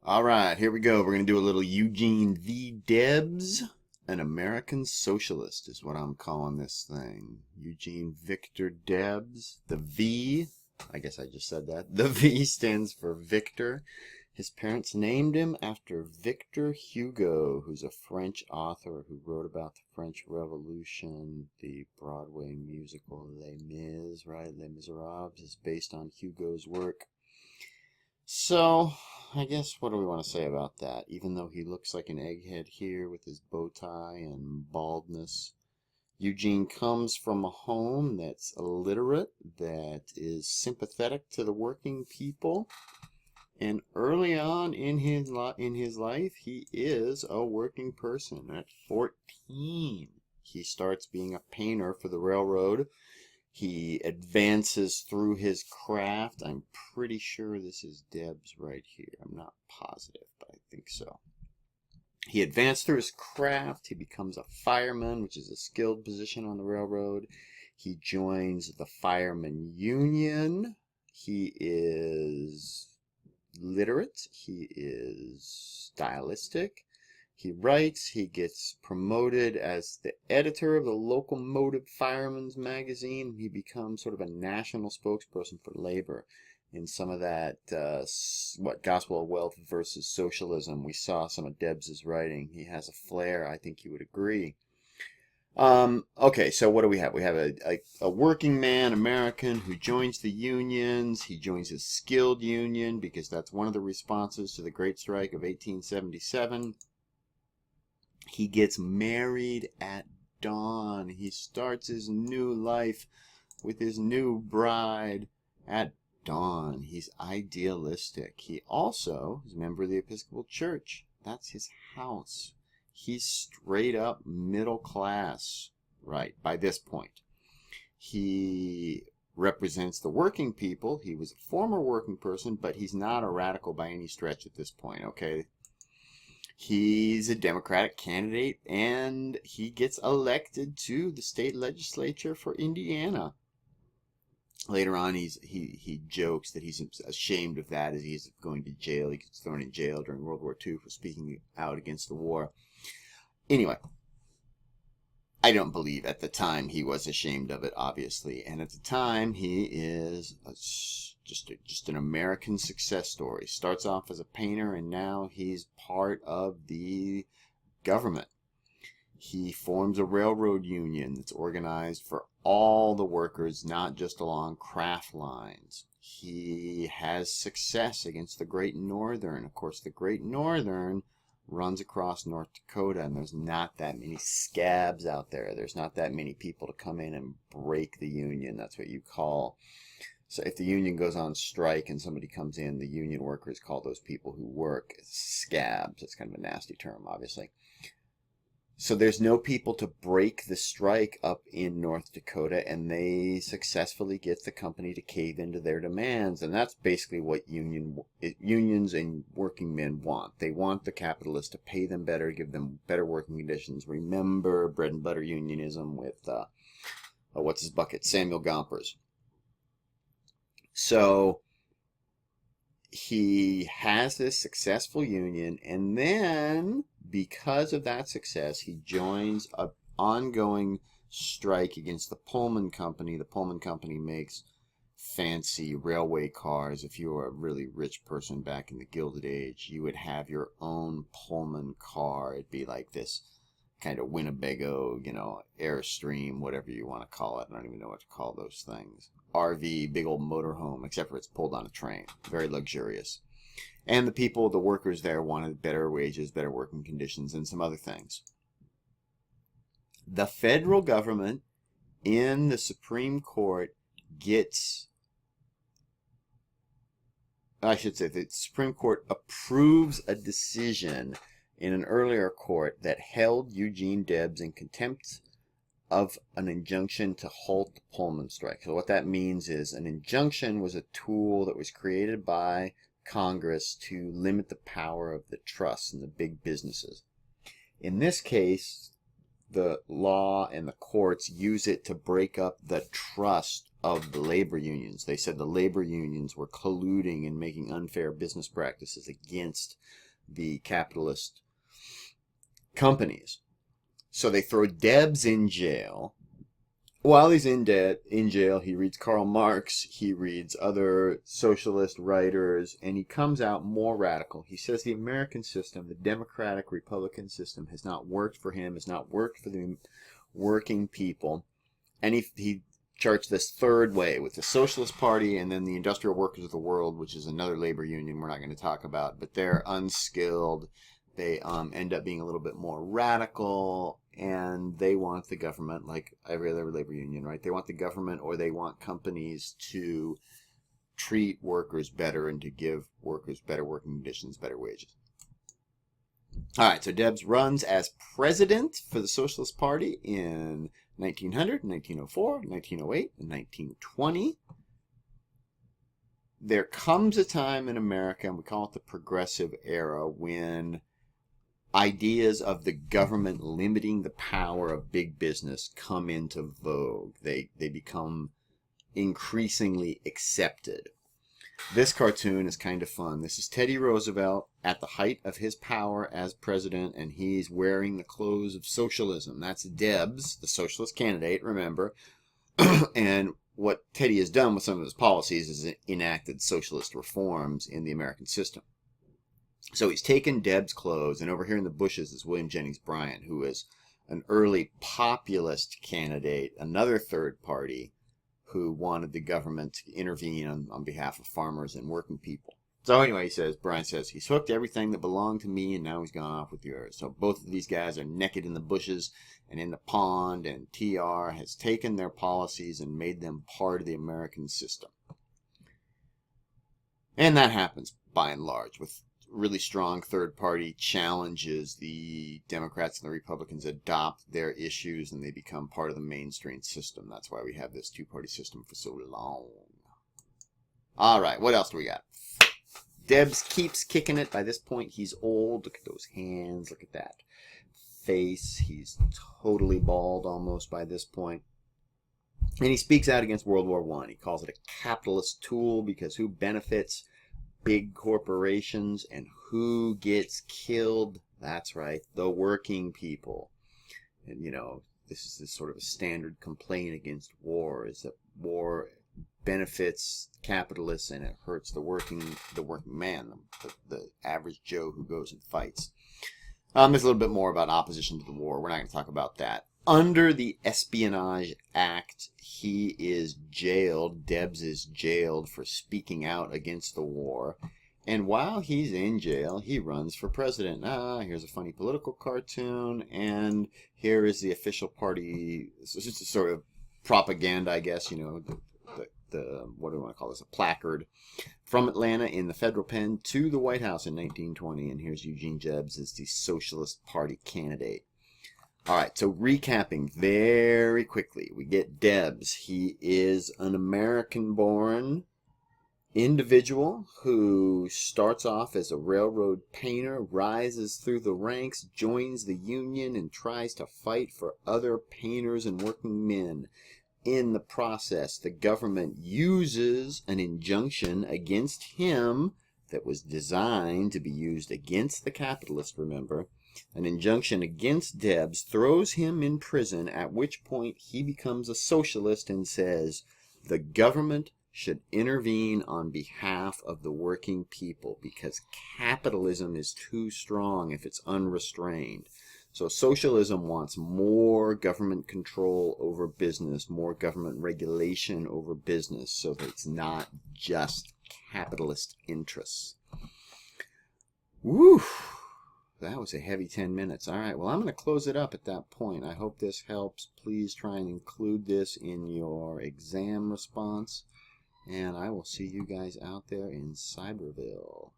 All right, here we go. We're going to do a little Eugene V. Debs. An American socialist is what I'm calling this thing. Eugene Victor Debs. The V, I guess I just said that. The V stands for Victor. His parents named him after Victor Hugo, who's a French author who wrote about the French Revolution. The Broadway musical Les Mis, right? Les Miserables is based on Hugo's work. So, I guess what do we want to say about that? Even though he looks like an egghead here with his bow tie and baldness, Eugene comes from a home that's illiterate, that is sympathetic to the working people, and early on in his life, he is a working person. At 14, he starts being a painter for the railroad. He advances through his craft. I'm pretty sure this is Debs right here. I'm not positive, but I think so. He advanced through his craft. He becomes a fireman, which is a skilled position on the railroad. He joins the fireman union. He is literate. He is stylistic. He writes, he gets promoted as the editor of the Locomotive Fireman's magazine. He becomes sort of a national spokesperson for labor in some of that, Gospel of Wealth versus Socialism. We saw some of Debs's writing. He has a flair, I think you would agree. Okay, so what do we have? We have a working man, American, who joins the unions. He joins a skilled union because that's one of the responses to the Great Strike of 1877. He gets married at dawn. He starts his new life with his new bride at dawn. He's idealistic. He also is a member of the Episcopal Church. That's his house. He's straight up middle class, right, by this point. He represents the working people. He was a former working person, but he's not a radical by any stretch at this point, okay? He's a Democratic candidate, and he gets elected to the state legislature for Indiana. Later on, he jokes that he's ashamed of that as he's going to jail. He gets thrown in jail during World War II for speaking out against the war. Anyway, I don't believe at the time he was ashamed of it, obviously. And at the time, he is just an American success story. Starts off as a painter, and now he's part of the government. He forms a railroad union that's organized for all the workers, not just along craft lines. He has success against the Great Northern. Of course, the Great Northern runs across North Dakota, and there's not that many scabs out there. There's not that many people to come in and break the union. That's what you call. So if the union goes on strike and somebody comes in, the union workers call those people who work scabs. It's kind of a nasty term, obviously. So there's no people to break the strike up in North Dakota, and they successfully get the company to cave into their demands. And that's basically what unions and working men want. They want the capitalists to pay them better, give them better working conditions. Remember bread and butter unionism with, what's his bucket? Samuel Gompers. So he has this successful union, and then because of that success, he joins an ongoing strike against the Pullman Company. The Pullman Company makes fancy railway cars. If you were a really rich person back in the Gilded Age, you would have your own Pullman car. It'd be like this kind of Winnebago, Airstream, whatever you want to call it. I don't even know what to call those things. RV, big old motorhome, except for it's pulled on a train. Very luxurious. And the workers there wanted better wages, better working conditions, and some other things. The federal government in the Supreme Court the Supreme Court approves a decision in an earlier court that held Eugene Debs in contempt of an injunction to halt the Pullman strike. So what that means is an injunction was a tool that was created by Congress to limit the power of the trusts and the big businesses. In this case, the law and the courts use it to break up the trust of the labor unions. They said the labor unions were colluding and making unfair business practices against the capitalist companies. So they throw Debs in jail. While he's in jail, he reads Karl Marx, he reads other socialist writers, and he comes out more radical. He says the American system, the democratic Republican system, has not worked for him, has not worked for the working people. And he charts this third way with the Socialist Party and then the Industrial Workers of the World, which is another labor union we're not going to talk about, but they're unskilled. They end up being a little bit more radical, and they want the government, like every other labor union, right? They want the government, or they want companies to treat workers better and to give workers better working conditions, better wages. All right, so Debs runs as president for the Socialist Party in 1900, 1904, 1908, and 1920. There comes a time in America, and we call it the Progressive Era, when ideas of the government limiting the power of big business come into vogue. They become increasingly accepted. This cartoon is kind of fun. This is Teddy Roosevelt at the height of his power as president, and he's wearing the clothes of socialism. That's Debs, the socialist candidate, remember. And what Teddy has done with some of his policies is enacted socialist reforms in the American system. So he's taken Debs' clothes, and over here in the bushes is William Jennings Bryan, who is an early populist candidate, another third party, who wanted the government to intervene on behalf of farmers and working people. So anyway, Bryan says, he's hooked everything that belonged to me, and now he's gone off with the others. So both of these guys are naked in the bushes and in the pond, and TR has taken their policies and made them part of the American system. And that happens by and large with really strong third party challenges. The Democrats and the Republicans adopt their issues and they become part of the mainstream system. That's why we have this two-party system for so long. All right, what else do we got? Debs keeps kicking it. By this point, he's old. Look at those hands. Look at that face. He's totally bald almost by this point. And he speaks out against World War I. He calls it a capitalist tool because who benefits? Big corporations. And who gets killed? That's right, the working people. And you know, this is sort of a standard complaint against war, is that war benefits capitalists and it hurts the working man, the average Joe who goes and fights. There's a little bit more about opposition to the war. We're not going to talk about that. Under the Espionage Act, he is jailed. Debs is jailed for speaking out against the war. And while he's in jail, he runs for president. Here's a funny political cartoon. And here is the official party, it's just a sort of propaganda, I guess, you know, the what do we want to call this? A placard from Atlanta in the federal pen to the White House in 1920. And here's Eugene Debs as the Socialist Party candidate. All right, so recapping very quickly, we get Debs. He is an American-born individual who starts off as a railroad painter, rises through the ranks, joins the union, and tries to fight for other painters and working men. In the process, the government uses an injunction against him that was designed to be used against the capitalist, remember. An injunction against Debs throws him in prison, at which point he becomes a socialist and says the government should intervene on behalf of the working people because capitalism is too strong if it's unrestrained. So socialism wants more government control over business, more government regulation over business, so that it's not just capitalist interests. Woo! That was a heavy 10 minutes. All right, well, I'm going to close it up at that point. I hope this helps. Please try and include this in your exam response. And I will see you guys out there in Cyberville.